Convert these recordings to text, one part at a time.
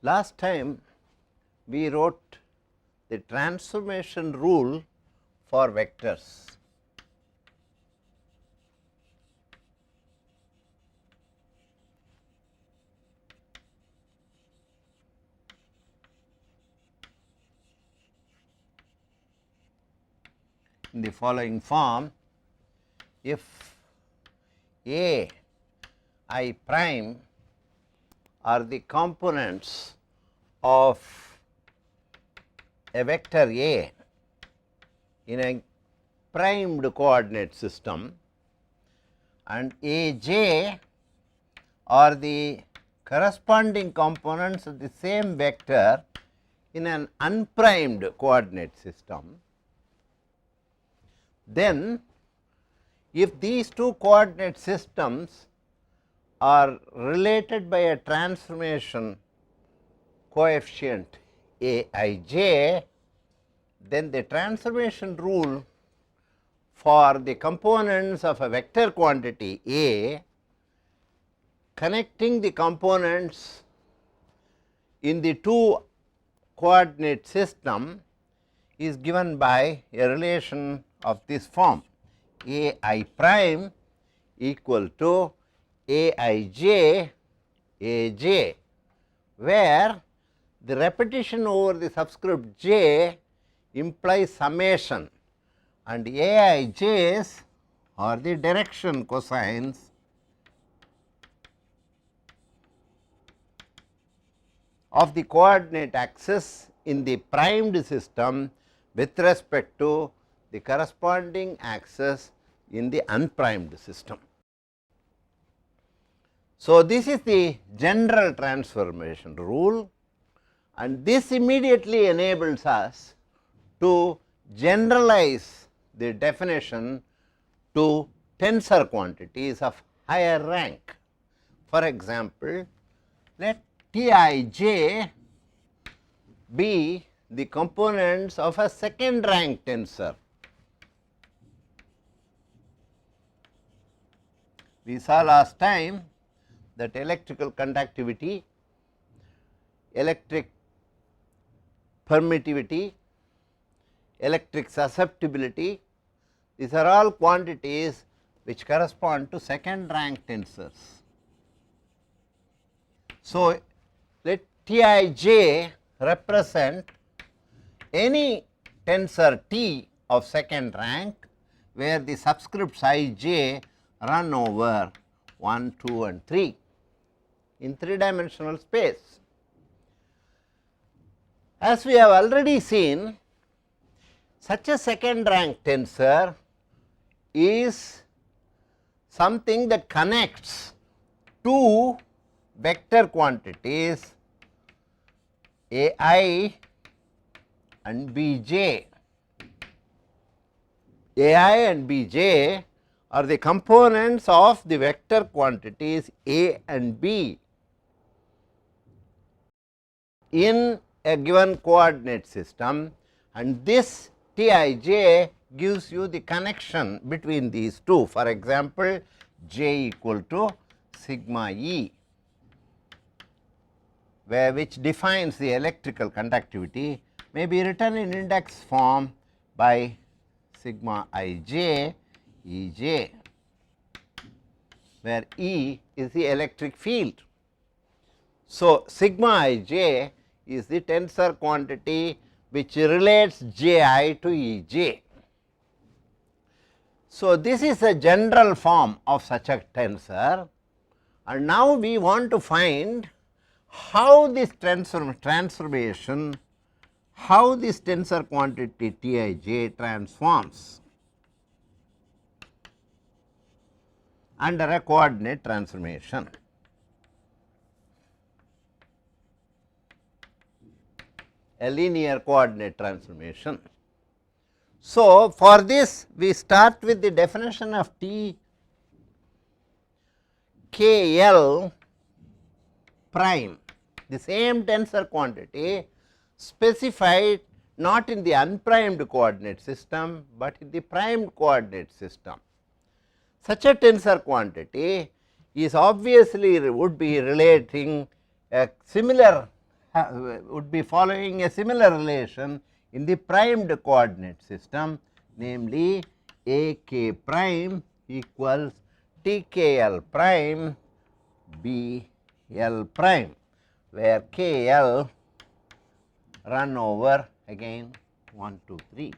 Last time we wrote the transformation rule for vectors. In the following form, if A I prime are the components of a vector A in a primed coordinate system and A j are the corresponding components of the same vector in an unprimed coordinate system, then if these two coordinate systems are related by a transformation coefficient A I j, then the transformation rule for the components of a vector quantity A connecting the components in the two coordinate system is given by a relation of this form: A I prime equal to A I j A j, where the repetition over the subscript j implies summation and A I j's are the direction cosines of the coordinate axis in the primed system with respect to the corresponding axis in the unprimed system. So, this is the general transformation rule, and this immediately enables us to generalize the definition to tensor quantities of higher rank. For example, let T I j be the components of a second rank tensor. We saw last time that electrical conductivity, electric permittivity, electric susceptibility, these are all quantities which correspond to second rank tensors. So, let T I j represent any tensor T of second rank, where the subscripts I j run over 1, 2 and 3 in 3-dimensional space. As we have already seen, such a second rank tensor is something that connects two vector quantities A I and B j. A I and B j are the components of the vector quantities A and B in a given coordinate system, and this T I j gives you the connection between these two. For example, j equal to sigma E, where which defines the electrical conductivity, may be written in index form by sigma I j E j, where E is the electric field. So, sigma I j is the tensor quantity which relates j I to E j. So, this is a general form of such a tensor, and now we want to find how this transformation, how this tensor quantity T I j transforms under a coordinate transformation. A linear coordinate transformation. So, for this we start with the definition of T K L prime, the same tensor quantity specified not in the unprimed coordinate system, but in the primed coordinate system. Such a tensor quantity is obviously would be relating a similar would be following a similar relation in the primed coordinate system, namely a k prime equals t k l prime b l prime, where k l run over again 1, 2, 3.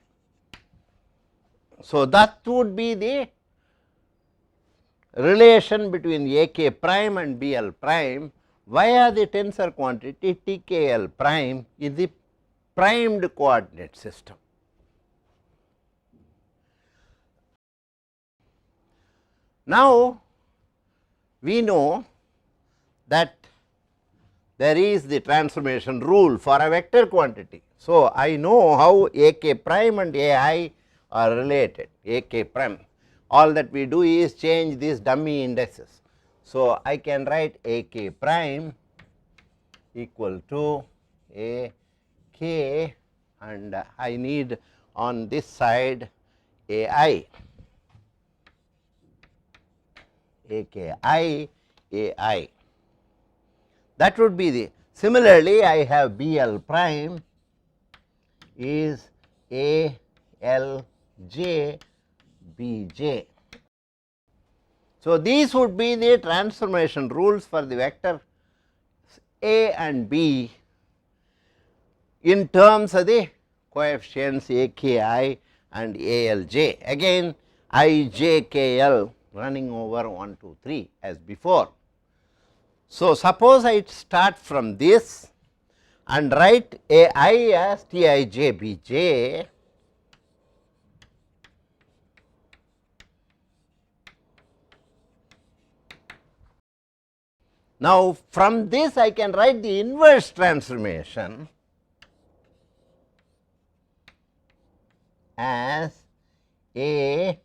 So, that would be the relation between a k prime and b l prime via the tensor quantity t k l prime in the primed coordinate system. Now, we know that there is the transformation rule for a vector quantity. So, I know how a k prime and a I are related, a k prime. All that we do is change these dummy indices. So, I can write a k prime equal to a k, and I need on this side a I, a k I, a I. That would be the, similarly I have b l prime is a l j b j. So, these would be the transformation rules for the vector a and b in terms of the coefficients a k I and a l j. Again I j k l running over 1, 2, 3 as before. So, suppose I start from this and write a I as T I j B j, now from this I can write the inverse transformation as a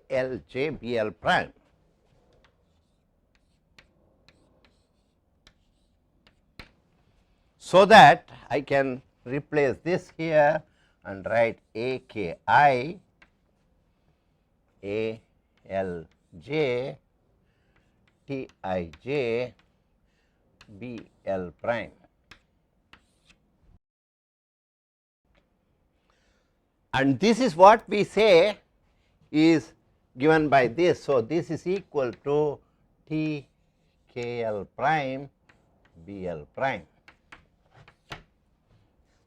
l j b l prime. So, that I can replace this here and write a k I a l j T I j b l prime. And this is what we say is given by this. So, this is equal to T k l prime b l prime.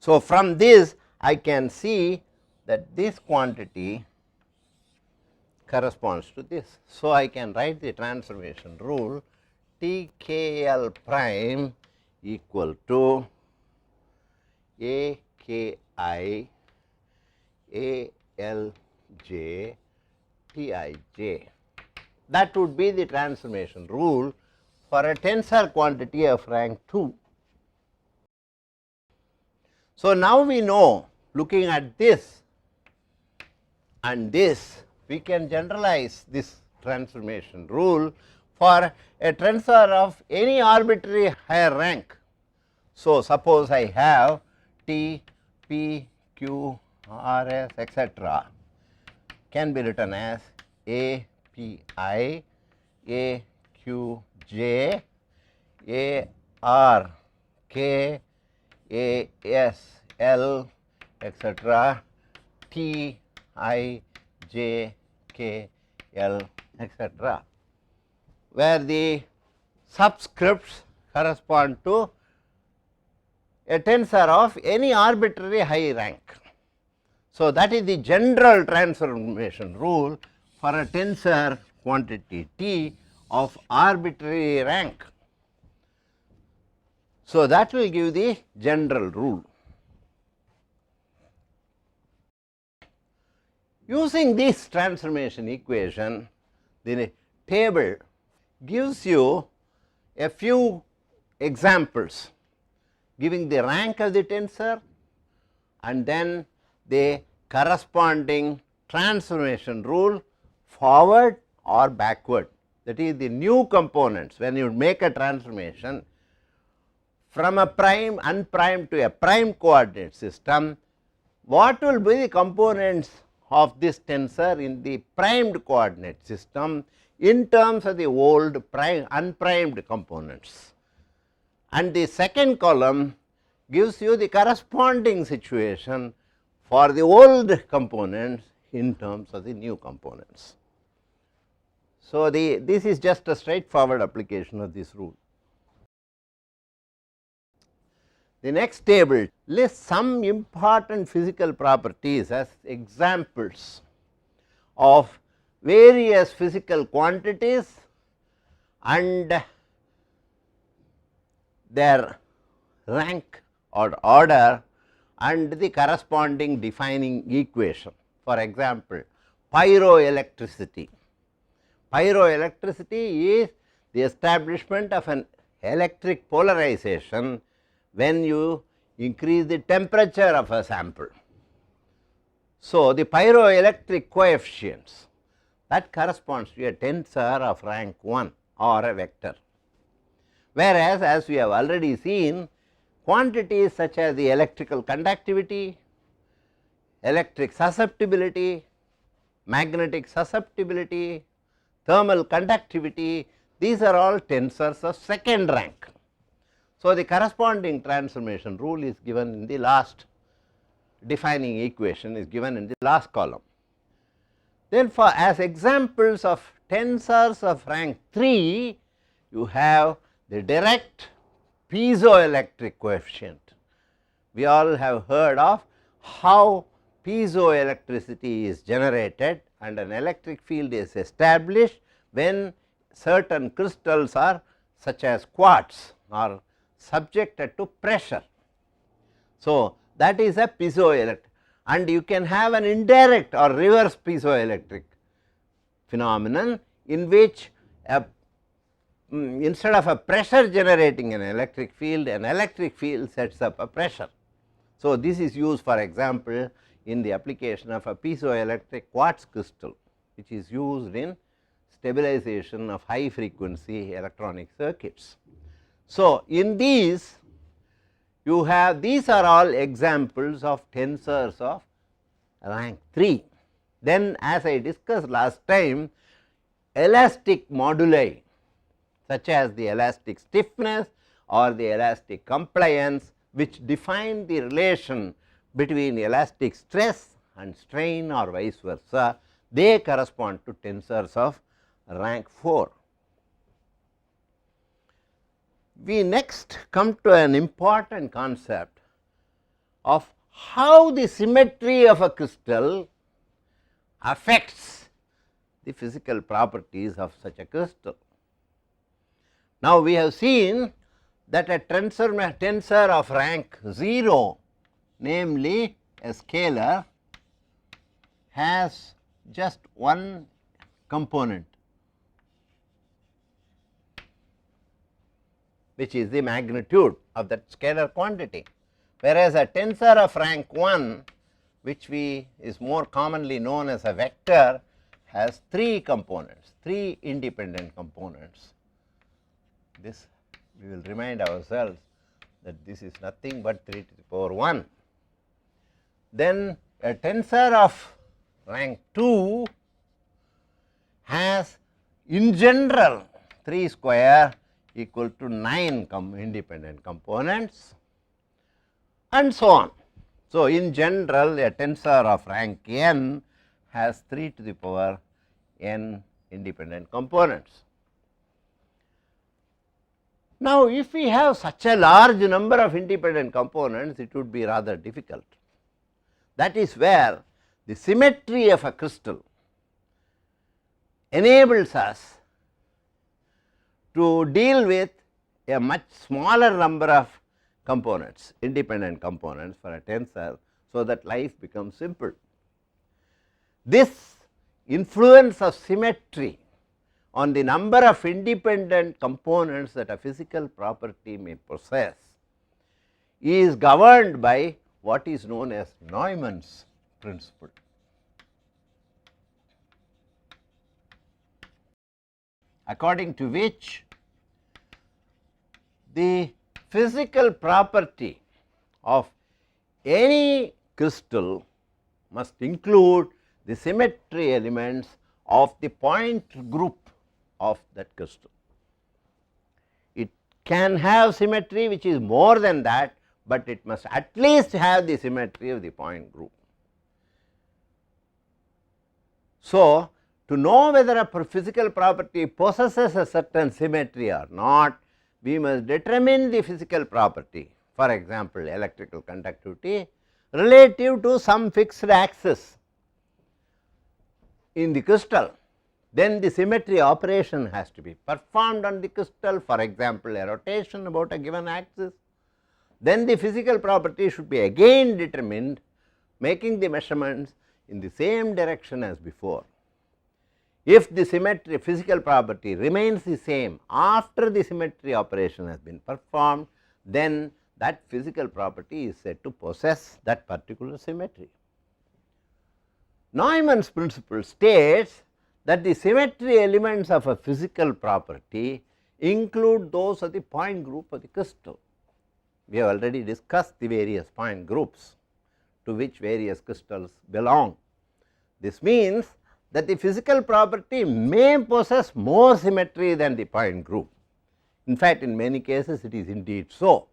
So, from this I can see that this quantity corresponds to this. So, I can write the transformation rule T k l prime equal to a k I a l j T I j. That would be the transformation rule for a tensor quantity of rank 2. So, now we know, looking at this and this, we can generalize this transformation rule for a tensor of any arbitrary higher rank. So, suppose I have T, P, Q, R, S, etc. can be written as A, P, I, A, Q, J, A, R, K, A, S, L, etc., T, I, J, K, L, etc., where the subscripts correspond to a tensor of any arbitrary high rank. So, that is the general transformation rule for a tensor quantity T of arbitrary rank. So, that will give the general rule. Using this transformation equation, the table gives you a few examples giving the rank of the tensor and then the corresponding transformation rule forward or backward. That is the new components. When you make a transformation from a prime unprimed to a prime coordinate system, what will be the components of this tensor in the primed coordinate system in terms of the old unprimed components, and the second column gives you the corresponding situation for the old components in terms of the new components. So, this is just a straightforward application of this rule. The next table lists some important physical properties as examples of various physical quantities and their rank or order and the corresponding defining equation. For example, pyroelectricity. Pyroelectricity is the establishment of an electric polarization when you increase the temperature of a sample. So, the pyroelectric coefficients, that corresponds to a tensor of rank 1 or a vector. Whereas, as we have already seen, quantities such as the electrical conductivity, electric susceptibility, magnetic susceptibility, thermal conductivity, these are all tensors of second rank. So, the corresponding transformation rule is given in the last defining equation is given in the last column. Then for as examples of tensors of rank 3, you have the direct piezoelectric coefficient. We all have heard of how piezoelectricity is generated and an electric field is established when certain crystals are such as quartz are subjected to pressure. So, that is a piezoelectric, and you can have an indirect or reverse piezoelectric phenomenon in which instead of a pressure generating an electric field sets up a pressure. So, this is used for example in the application of a piezoelectric quartz crystal, which is used in stabilization of high frequency electronic circuits. So, in these you have, these are all examples of tensors of rank 3. Then as I discussed last time, elastic moduli such as the elastic stiffness or the elastic compliance, which define the relation between elastic stress and strain or vice versa, they correspond to tensors of rank 4. We next come to an important concept of how the symmetry of a crystal affects the physical properties of such a crystal. Now, we have seen that a tensor of rank 0, namely a scalar, has just one component, which is the magnitude of that scalar quantity, whereas a tensor of rank 1, which is more commonly known as a vector, has 3 components, 3 independent components. This we will remind ourselves that this is nothing but 3 to the power 1. Then a tensor of rank 2 has in general 3 square equal to 9 independent components and so on. So, in general a tensor of rank n has 3 to the power n independent components. Now, if we have such a large number of independent components, it would be rather difficult. That is where the symmetry of a crystal enables us to deal with a much smaller number of components, independent components for a tensor, so that life becomes simple. This influence of symmetry on the number of independent components that a physical property may possess is governed by what is known as Neumann's principle. According to which the physical property of any crystal must include the symmetry elements of the point group of that crystal. It can have symmetry which is more than that, but it must at least have the symmetry of the point group. So, to know whether a physical property possesses a certain symmetry or not, we must determine the physical property, for example, electrical conductivity relative to some fixed axis in the crystal. Then the symmetry operation has to be performed on the crystal, for example, a rotation about a given axis. Then the physical property should be again determined, making the measurements in the same direction as before. If the symmetry physical property remains the same after the symmetry operation has been performed, then that physical property is said to possess that particular symmetry. Neumann's principle states that the symmetry elements of a physical property include those of the point group of the crystal. We have already discussed the various point groups to which various crystals belong. This means that the physical property may possess more symmetry than the point group. In fact, in many cases it is indeed so.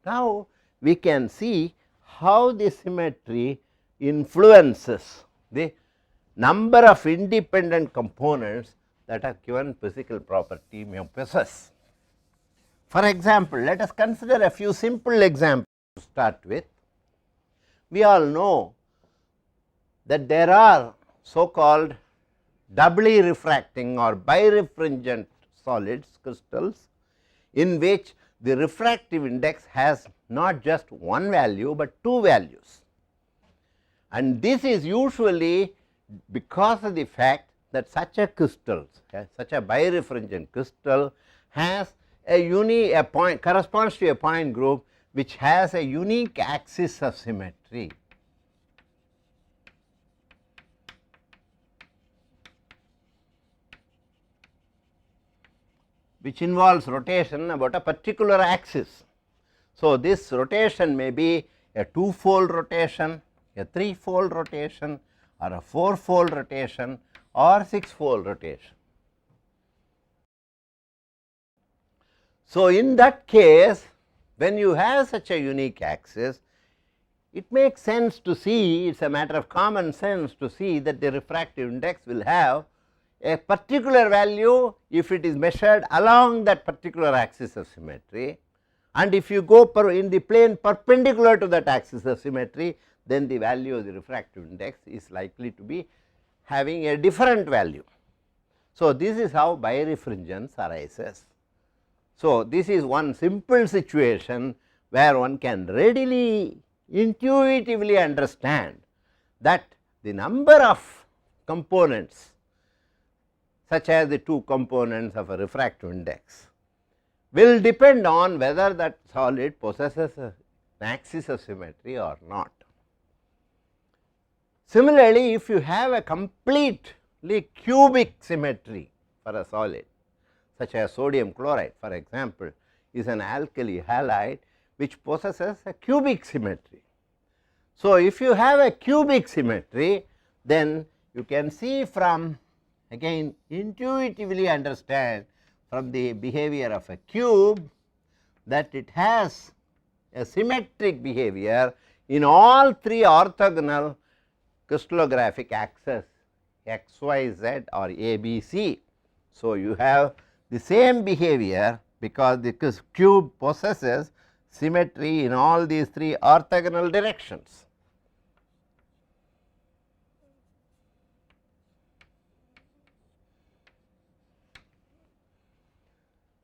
Now, we can see how the symmetry influences the number of independent components that a given physical property may possess. For example, let us consider a few simple examples to start with. We all know that there are so called doubly refracting or birefringent solids, crystals, in which the refractive index has not just one value, but two values. And this is usually because of the fact that such a crystal, such a birefringent crystal has a point corresponds to a point group which has a unique axis of symmetry. Which involves rotation about a particular axis. So, this rotation may be a two-fold rotation, a three-fold rotation, or a four-fold rotation, or six-fold rotation. So, in that case, when you have such a unique axis, it makes sense to see, it is a matter of common sense to see that the refractive index will have a particular value if it is measured along that particular axis of symmetry, and if you go in the plane perpendicular to that axis of symmetry, then the value of the refractive index is likely to be having a different value. So, this is how birefringence arises. So, this is one simple situation where one can readily intuitively understand that the number of components such as the two components of a refractive index will depend on whether that solid possesses an axis of symmetry or not. Similarly, if you have a completely cubic symmetry for a solid, such as sodium chloride, for example, is an alkali halide which possesses a cubic symmetry. So, if you have a cubic symmetry, then you can see from, again intuitively understand from the behavior of a cube that it has a symmetric behavior in all three orthogonal crystallographic axes x, y, z or a, b, c. So, you have the same behavior because the cube possesses symmetry in all these three orthogonal directions.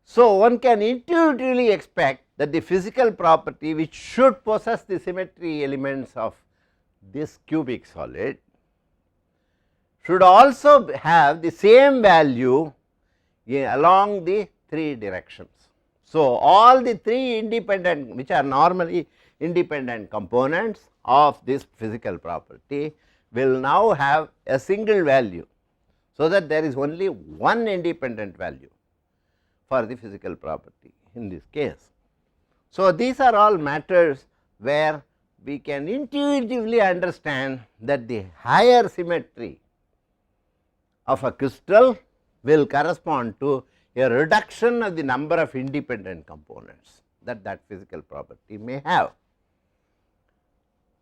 So, one can intuitively expect that the physical property which should possess the symmetry elements of this cubic solid should also have the same value along the three directions. So, all the three independent, which are normally independent components of this physical property, will now have a single value. So, that there is only one independent value for the physical property in this case. So, these are all matters where we can intuitively understand that the higher symmetry of a crystal will correspond to a reduction of the number of independent components that physical property may have.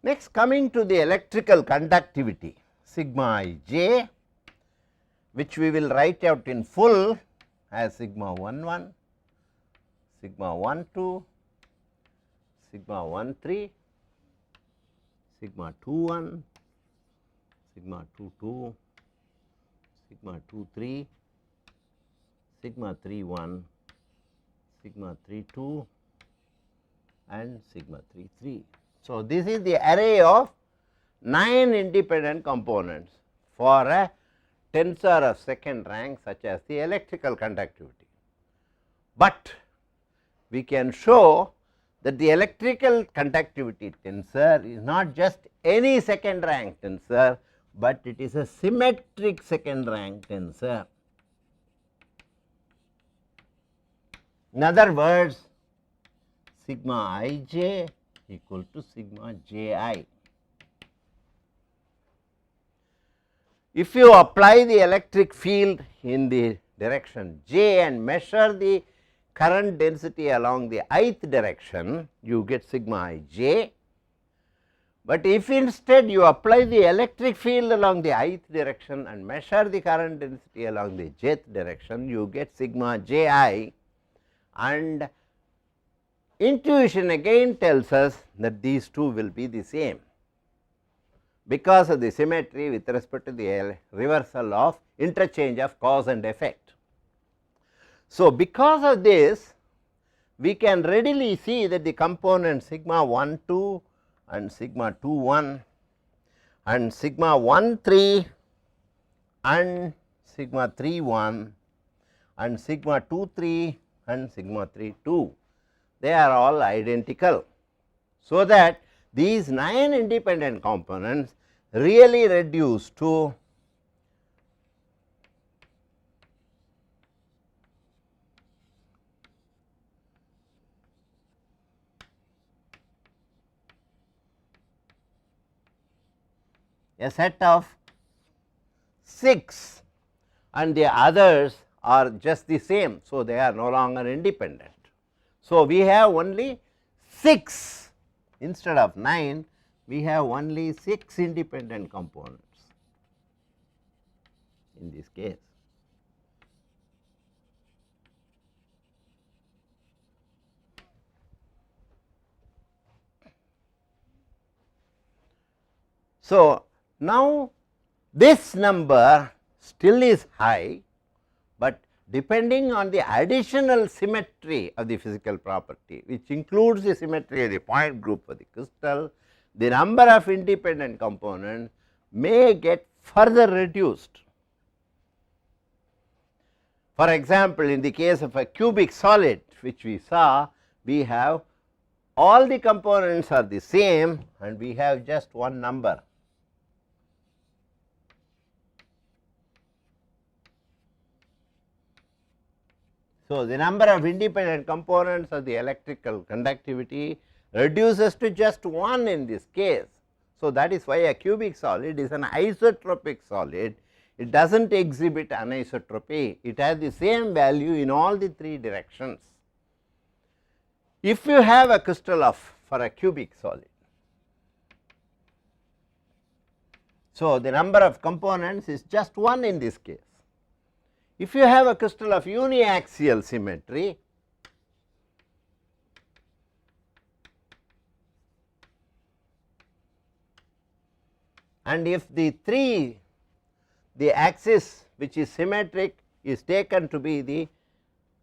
Next, coming to the electrical conductivity, sigma I j, which we will write out in full as sigma 11, sigma 12, sigma 13, sigma 21, sigma 22, sigma 23, sigma 31, sigma 32 and sigma 33. So, this is the array of 9 independent components for a tensor of second rank such as the electrical conductivity. But we can show that the electrical conductivity tensor is not just any second rank tensor, but it is a symmetric second rank tensor. In other words, sigma I j equal to sigma j I. If you apply the electric field in the direction j and measure the current density along the ith direction, you get sigma I j. But if instead you apply the electric field along the ith direction and measure the current density along the jth direction, you get sigma j I, and intuition again tells us that these two will be the same because of the symmetry with respect to the reversal of interchange of cause and effect. So, because of this, we can readily see that the component sigma 12 and sigma 21 and sigma 13 and sigma 31 and sigma 23 and sigma 32, they are all identical. So, that these 9 independent components really reduce to a set of 6 and the others are just the same. So, they are no longer independent. So, we have only 6 instead of 9, we have only 6 independent components in this case. So, now this number still is high, but depending on the additional symmetry of the physical property, which includes the symmetry of the point group for the crystal, the number of independent components may get further reduced. For example, in the case of a cubic solid which we saw, we have all the components are the same and we have just one number. So, the number of independent components of the electrical conductivity reduces to just 1 in this case. So, that is why a cubic solid is an isotropic solid. It does not exhibit anisotropy, it has the same value in all the 3 directions. If you have a crystal for a cubic solid, so the number of components is just 1 in this case. If you have a crystal of uniaxial symmetry, and if the axis which is symmetric is taken to be the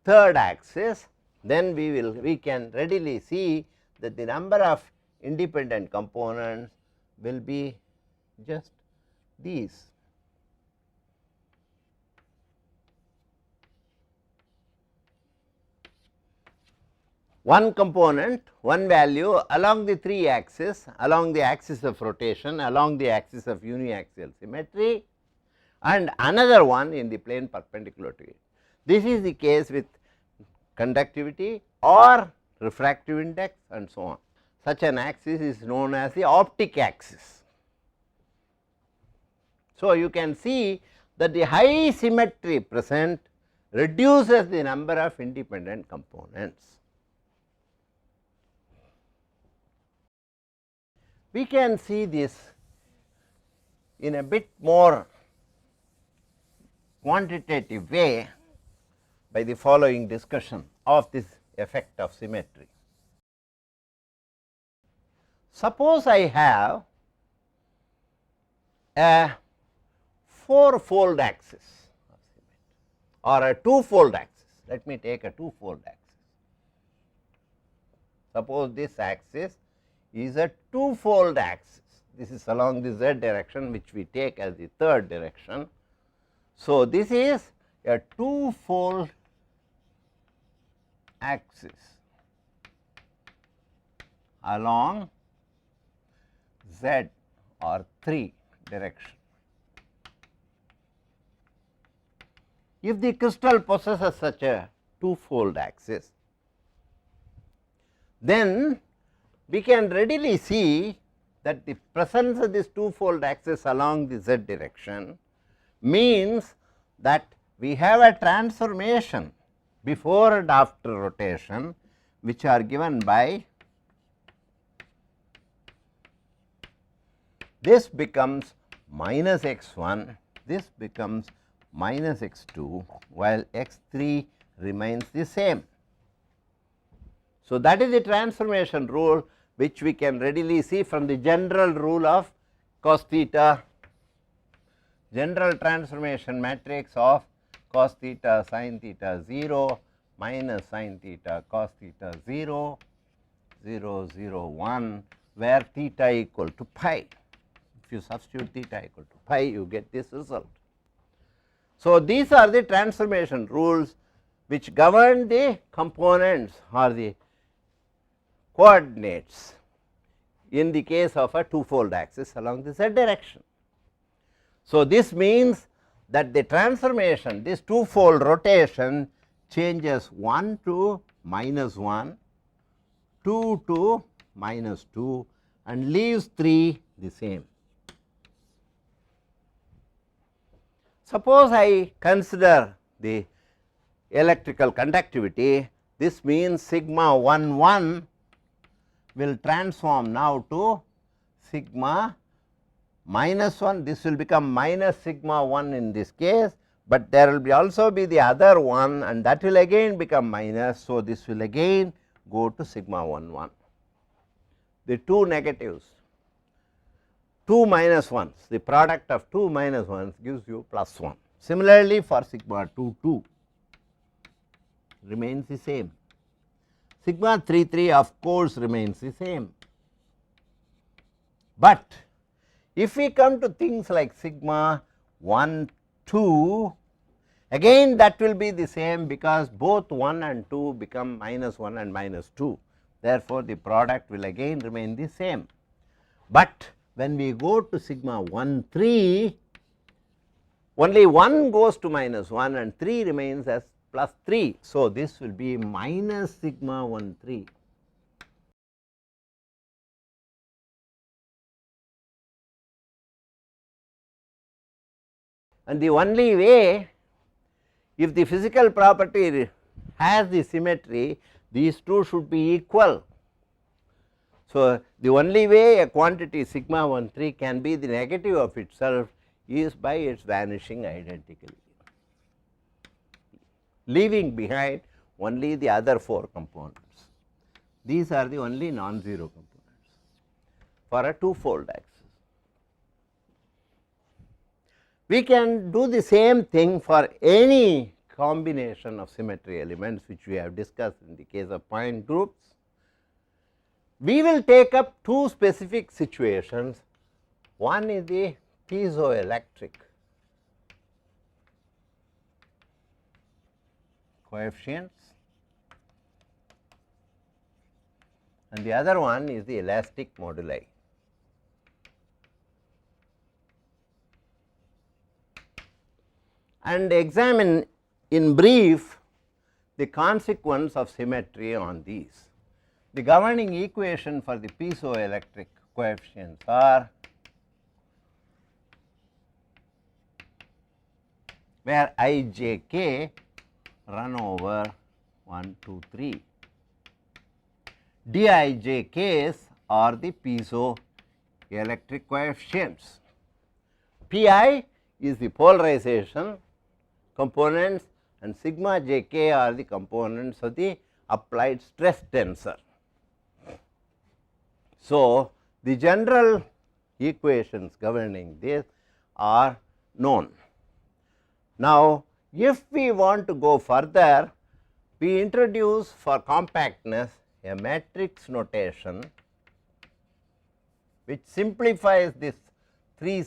third axis, then we can readily see that the number of independent components will be just these. One component, one value along the 3 axes, along the axis of rotation, along the axis of uniaxial symmetry, and another one in the plane perpendicular to it. This is the case with conductivity or refractive index and so on. such an axis is known as the optic axis. So, you can see that the high symmetry present reduces the number of independent components. We can see this in a bit more quantitative way by the following discussion of this effect of symmetry. Suppose I have a four-fold axis of symmetry or a two-fold axis. Let me take a two-fold axis. Suppose this axis is a two-fold axis. This is along the z direction, which we take as the third direction. So, this is a two-fold axis along z or 3 direction. If the crystal possesses such a two-fold axis, then we can readily see that the presence of this two-fold axis along the z direction means that we have a transformation before and after rotation, which are given by this becomes minus x1, this becomes minus x2, while x3 remains the same. So, that is the transformation rule, which we can readily see from the general rule of cos theta, general transformation matrix of cos theta sin theta 0 minus sin theta cos theta 0, 0, 0, 1, where theta equal to pi. If you substitute theta equal to pi, you get this result. So, these are the transformation rules which govern the components or the coordinates in the case of a two-fold axis along the z direction. So, this means that the transformation, this two-fold rotation changes 1 to minus 1, 2 to minus 2 and leaves 3 the same. Suppose I consider the electrical conductivity, this means sigma 1 1 will transform now to sigma minus 1, this will become minus sigma 1 in this case, but there will be also be the other one and that will again become minus. So, this will again go to sigma 1 1. The two negatives, two minus 1s, the product of two minus 1s gives you plus 1. Similarly, for sigma 2 2 remains the same. Sigma 3 3 of course remains the same, but if we come to things like sigma 1 2, again that will be the same, because both 1 and 2 become minus 1 and minus 2. Therefore, the product will again remain the same, but when we go to sigma 1 3, only 1 goes to minus 1 and 3 remains as plus 3. So, this will be minus sigma 1 3. And the only way, if the physical property has the symmetry, these two should be equal. So, the only way a quantity sigma 1 3 can be the negative of itself is by its vanishing identically, leaving behind only the other 4 components. These are the only non-zero components for a two-fold axis. We can do the same thing for any combination of symmetry elements which we have discussed in the case of point groups. We will take up two specific situations. One is the piezoelectric coefficients and the other one is the elastic moduli. And examine in brief the consequence of symmetry on these. The governing equation for the piezoelectric coefficients are where I, j, k run over 1, 2, 3. D, I, j, k's are the piezoelectric coefficients. Pi is the polarization components and sigma j k are the components of the applied stress tensor. So, the general equations governing this are known. Now, if we want to go further, we introduce for compactness a matrix notation which simplifies this 3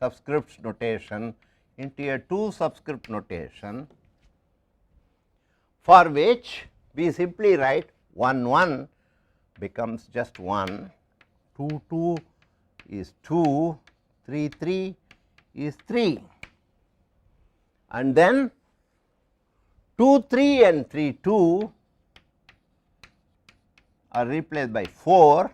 subscripts notation into a 2 subscript notation, for which we simply write 1 1 becomes just 1, 2 2 is 2, 3 3 is 3, and then 2 3 and 3 2 are replaced by 4.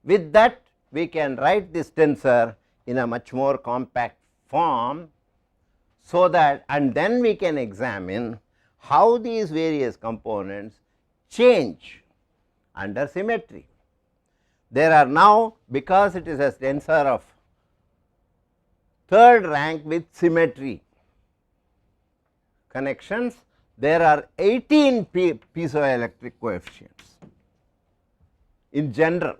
With that, we can write this tensor in a much more compact form, so that, and then we can examine how these various components change under symmetry. There are now, because it is a tensor of third rank with symmetry connections, there are 18 piezoelectric coefficients in general,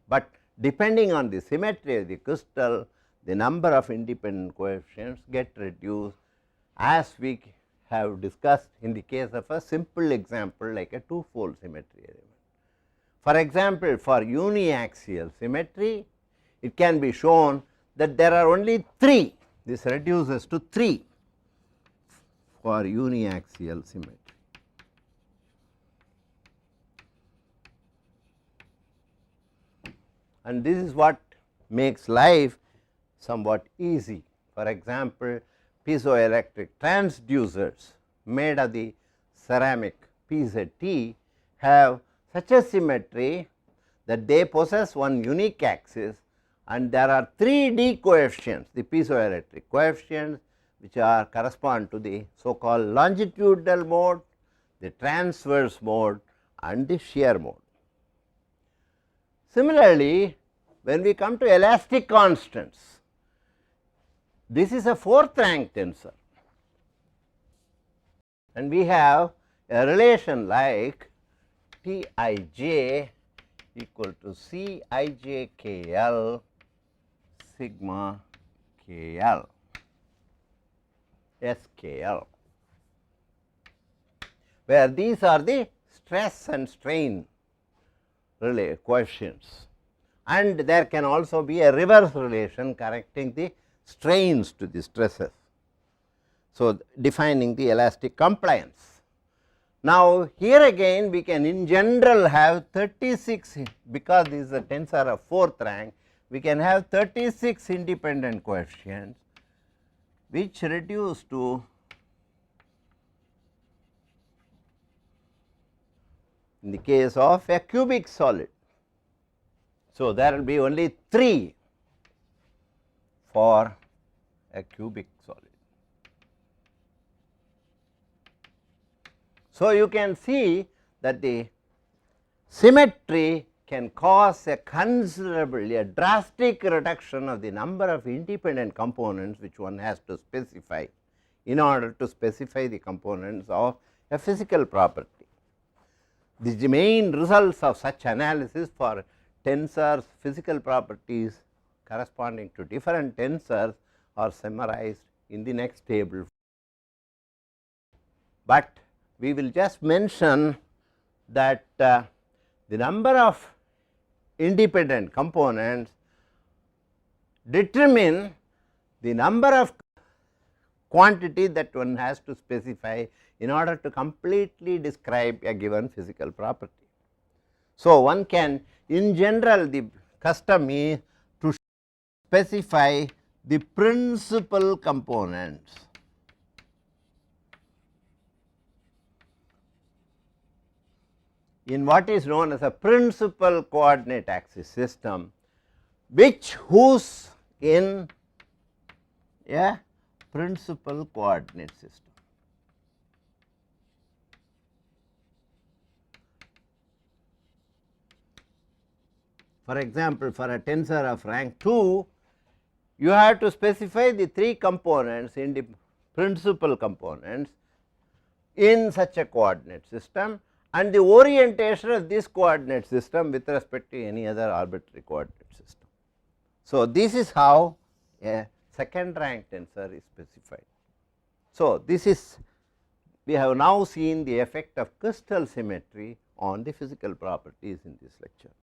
but depending on the symmetry of the crystal, the number of independent coefficients get reduced, as we have discussed in the case of a simple example like a two-fold symmetry element. For example, for uniaxial symmetry, it can be shown that there are only 3, this reduces to 3 for uniaxial symmetry. And this is what makes life somewhat easy. For example, piezoelectric transducers made of the ceramic PZT have such a symmetry that they possess one unique axis, and there are 3D coefficients, the piezoelectric coefficients, which are correspond to the so called longitudinal mode, the transverse mode and the shear mode. Similarly, when we come to elastic constants, this is a 4th rank tensor, and we have a relation like T I j equal to C I j k L sigma k L S k L, where these are the stress and strain coefficients, and there can also be a reverse relation correcting the strains to the stresses. So, defining the elastic compliance. Now, here again we can in general have 36, because this is a tensor of 4th rank, we can have 36 independent coefficients, which reduce to in the case of a cubic solid. So, there will be only 3 for a cubic solid. So, you can see that the symmetry can cause a considerable, a drastic reduction of the number of independent components which one has to specify in order to specify the components of a physical property. The main results of such analysis for tensors, physical properties corresponding to different tensors are summarized in the next table. But we will just mention that the number of independent components determine the number of quantity that one has to specify in order to completely describe a given physical property. So, one can in general, the custom is to specify the principal components in what is known as a principal coordinate axis system, which whose in a principal coordinate system. For example, for a tensor of rank 2, you have to specify the 3 components in the principal components in such a coordinate system, and the orientation of this coordinate system with respect to any other arbitrary coordinate system. So, this is how a second rank tensor is specified. So, this is we have now seen the effect of crystal symmetry on the physical properties in this lecture.